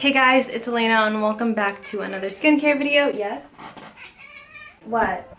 Hey guys, it's Elena and welcome back to another skincare video. Yes? What?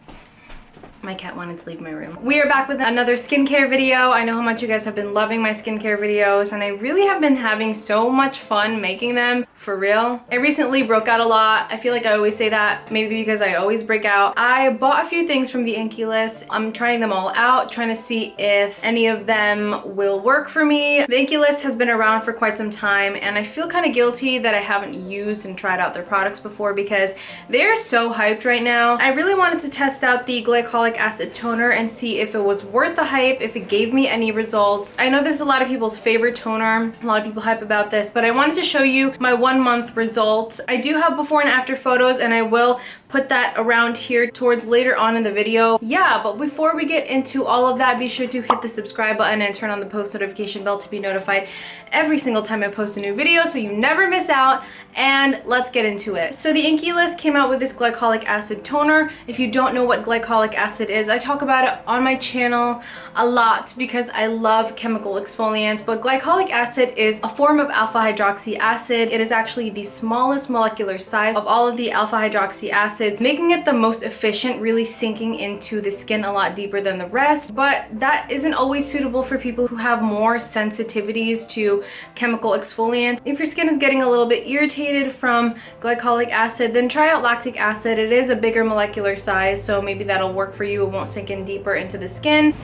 My cat wanted to leave my room. We are back with another skincare video. I know how much you guys have been loving my skincare videos and I really have been having so much fun making them, for real. I recently broke out a lot. I feel like I always say that, maybe because I always break out. I bought a few things from the Inkey list. I'm trying them all out, trying to see if any of them will work for me. The Inkey list has been around for quite some time and I feel kind of guilty that I haven't used and tried out their products before because they're so hyped right now. I really wanted to test out the Glycolic acid toner and see if it was worth the hype, if it gave me any results. I know this is a lot of people's favorite toner. A lot of people hype about this, but I wanted to show you my 1 month results. I do have before and after photos and I will put that around here towards later on in the video. Yeah, but before we get into all of that, be sure to hit the subscribe button and turn on the post notification bell to be notified every single time I post a new video so you never miss out. And let's get into it. So the Inkey list came out with this glycolic acid toner. If you don't know what glycolic acid is, I talk about it on my channel a lot because I love chemical exfoliants, but glycolic acid is a form of alpha hydroxy acid. It is actually the smallest molecular size of all of the alpha hydroxy acids, making it the most efficient, really sinking into the skin a lot deeper than the rest. But that isn't always suitable for people who have more sensitivities to chemical exfoliants. If your skin is getting a little bit irritated from glycolic acid, then try out lactic acid. It is a bigger molecular size, so maybe that'll work for you. It won't sink in deeper into the skin.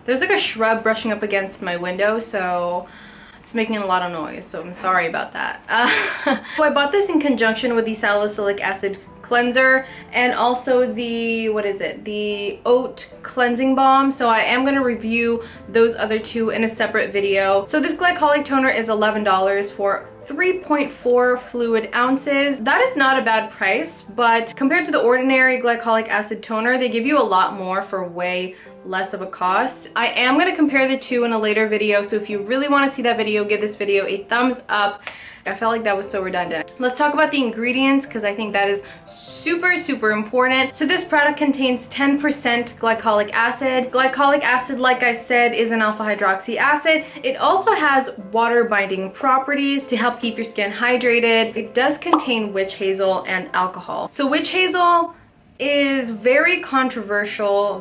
There's like a shrub brushing up against my window, so it's making a lot of noise, so I'm sorry about that. So I bought this in conjunction with the salicylic acid cleanser and also the, what is it? The oat cleansing balm. So I am going to review those other two in a separate video. So this glycolic toner is $11 for 3.4 fluid ounces. That is not a bad price, but compared to the ordinary glycolic acid toner, they give you a lot more for way less of a cost. I am going to compare the two in a later video, so if you really want to see that video, give this video a thumbs up. I felt like that was so redundant. Let's talk about the ingredients because I think that is super important. So this product contains 10% glycolic acid. Glycolic acid, like I said, is an alpha hydroxy acid. It also has water binding properties to help keep your skin hydrated. It does contain witch hazel and alcohol. So witch hazel is very controversial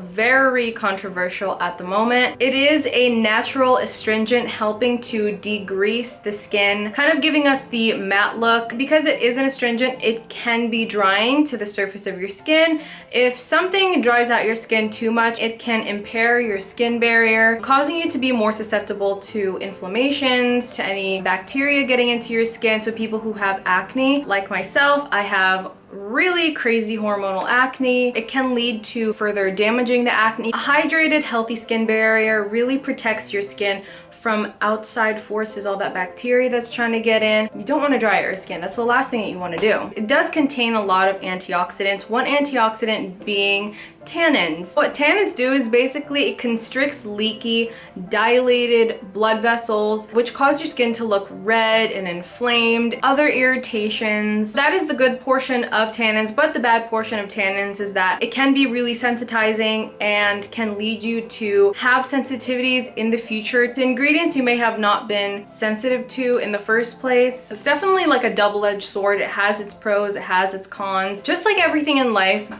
at the moment. It is a natural astringent helping to degrease the skin, kind of giving us the matte look. Because it is an astringent, it can be drying to the surface of your skin. If something dries out your skin too much, it can impair your skin barrier, causing you to be more susceptible to inflammations, to any bacteria getting into your skin. So people who have acne, like myself, I have really crazy hormonal acne. It can lead to further damaging the acne. A hydrated, healthy skin barrier really protects your skin from outside forces, all that bacteria that's trying to get in. You don't want to dry out your skin. That's the last thing that you want to do. It does contain a lot of antioxidants, one antioxidant being tannins. What tannins do is basically it constricts leaky, dilated blood vessels, which cause your skin to look red and inflamed, other irritations. That is the good portion of tannins, but the bad portion of tannins is that it can be really sensitizing and can lead you to have sensitivities in the future to ingredients you may have not been sensitive to in the first place. It's definitely like a double-edged sword. It has its pros, it has its cons. Just like everything in life,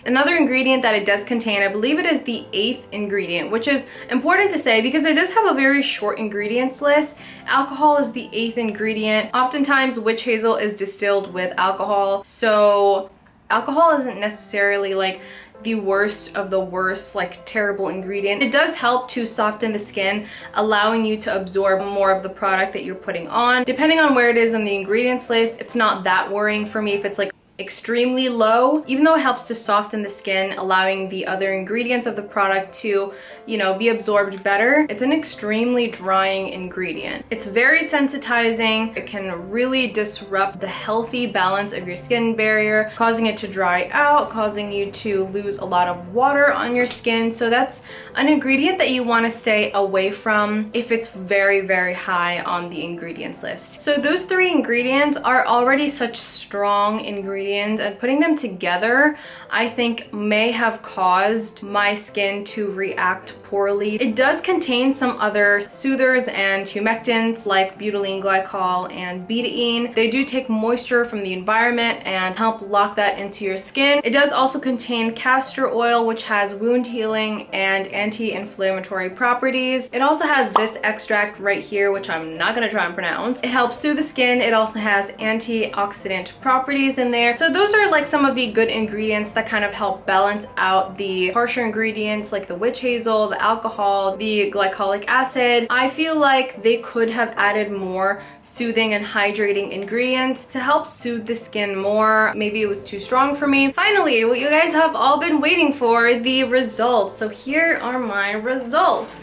another ingredient that it does contain, I believe it is the 8th ingredient, which is important to say because it does have a very short ingredients list. Alcohol is the 8th ingredient. Oftentimes witch hazel is distilled with alcohol, so alcohol isn't necessarily like the worst of the worst, like terrible ingredient. It does help to soften the skin, allowing you to absorb more of the product that you're putting on. Depending on where it is in the ingredients list, it's not that worrying for me if it's like extremely low, even though it helps to soften the skin, allowing the other ingredients of the product to, you know, be absorbed better. It's an extremely drying ingredient. It's very sensitizing. It can really disrupt the healthy balance of your skin barrier, causing it to dry out, causing you to lose a lot of water on your skin. So that's an ingredient that you want to stay away from if it's very high on the ingredients list. So those 3 ingredients are already such strong ingredients ingredients, and putting them together I think may have caused my skin to react poorly. It does contain some other soothers and humectants like butylene glycol and betaine. They do take moisture from the environment and help lock that into your skin. It does also contain castor oil, which has wound healing and anti-inflammatory properties. It also has this extract right here, which I'm not gonna try and pronounce. It helps soothe the skin. It also has antioxidant properties in there. So those are like some of the good ingredients that kind of help balance out the harsher ingredients like the witch hazel, the alcohol, the glycolic acid. I feel like they could have added more soothing and hydrating ingredients to help soothe the skin more. Maybe it was too strong for me. Finally, what you guys have all been waiting for, the results. So here are my results.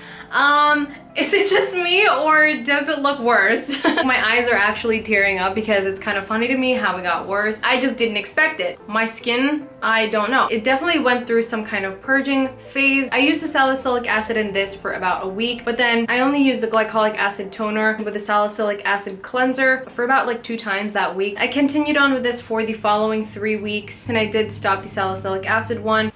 Is it just me or does it look worse? My eyes are actually tearing up because it's kind of funny to me how it got worse. I just didn't expect it. My skin, I don't know. It definitely went through some kind of purging phase. I used the salicylic acid in this for about a week, but then I only used the glycolic acid toner with the salicylic acid cleanser for about like 2 times that week. I continued on with this for the following 3 weeks, and I did stop the salicylic acid one.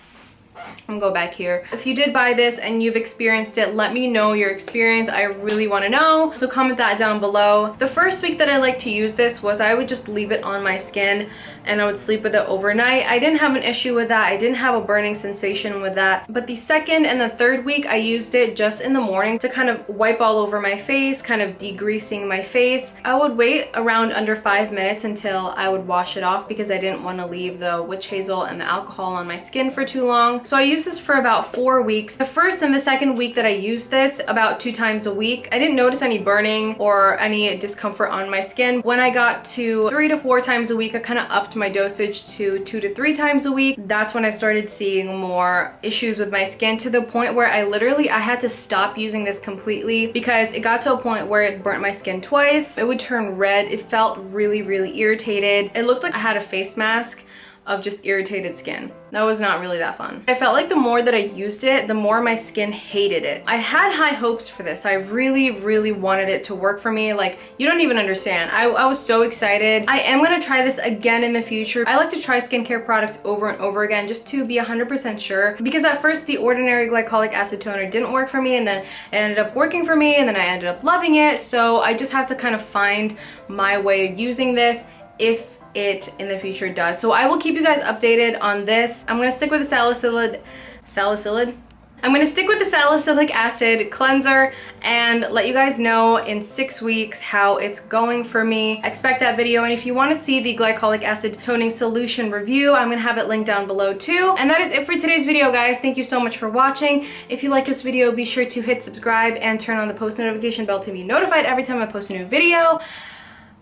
I'm gonna go back here. If you did buy this and you've experienced it, let me know your experience. I really want to know, so comment that down below. The first week that I like to use this was I would just leave it on my skin and I would sleep with it overnight. I didn't have an issue with that. I didn't have a burning sensation with that. But the second and the third week I used it just in the morning to kind of wipe all over my face, kind of degreasing my face. I would wait around under 5 minutes until I would wash it off because I didn't want to leave the witch hazel and the alcohol on my skin for too long. So I used this for about 4 weeks. The first and the second week that I used this, about 2 times a week, I didn't notice any burning or any discomfort on my skin. When I got to 3 to 4 times a week, I kind of upped my dosage to 2 to 3 times a week. That's when I started seeing more issues with my skin, to the point where I had to stop using this completely because it got to a point where it burnt my skin twice. It would turn red. It felt really, really irritated. It looked like I had a face mask of just irritated skin. That was not really that fun. I felt like the more that I used it, the more my skin hated it. I had high hopes for this. I really, really wanted it to work for me. Like, you don't even understand. I was so excited. I am gonna try this again in the future. I like to try skincare products over and over again just to be 100% sure, because at first the ordinary glycolic acid toner didn't work for me, and then it ended up working for me, and then I ended up loving it. So I just have to kind of find my way of using this if it in the future does. So I will keep you guys updated on this. I'm gonna stick with the I'm gonna stick with the salicylic acid cleanser and let you guys know in 6 weeks how it's going for me. Expect that video, and if you want to see the glycolic acid toning solution review, I'm gonna have it linked down below too. And that is it for today's video, guys. Thank you so much for watching. If you like this video, be sure to hit subscribe and turn on the post notification bell to be notified every time I post a new video.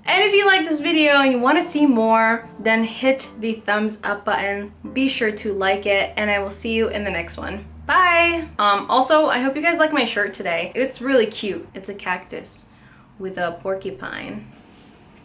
And if you like this video and you want to see more, then hit the thumbs up button. Be sure to like it, and I will see you in the next one. Bye! Also, I hope you guys like my shirt today. It's really cute. It's a cactus with a porcupine.